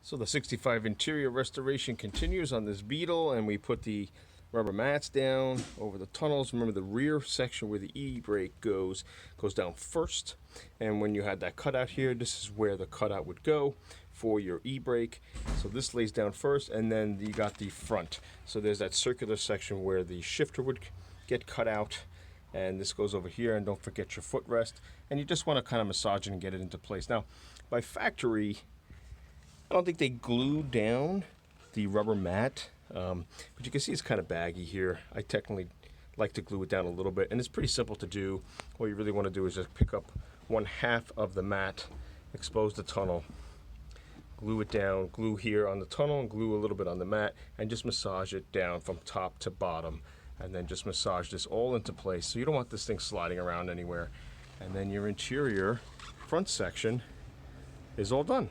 So the 65 interior restoration continues on this Beetle, and we put the rubber mats down over the tunnels. Remember, the rear section where the e-brake goes down first, and when you had that cutout here, this is where the cutout would go for your e-brake. So this lays down first, and then you got the front. So there's that circular section where the shifter would get cut out, and this goes over here. And don't forget your footrest, and you just want to kind of massage it and get it into place. Now, by factory, I don't think they glue down the rubber mat, but you can see it's kind of baggy here. I technically like to glue it down a little bit, and it's pretty simple to do. All you really want to do is just pick up 1/2 of the mat, expose the tunnel, glue it down, glue here on the tunnel, and glue a little bit on the mat, and just massage it down from top to bottom, and then just massage this all into place. So you don't want this thing sliding around anywhere. And then your interior front section is all done.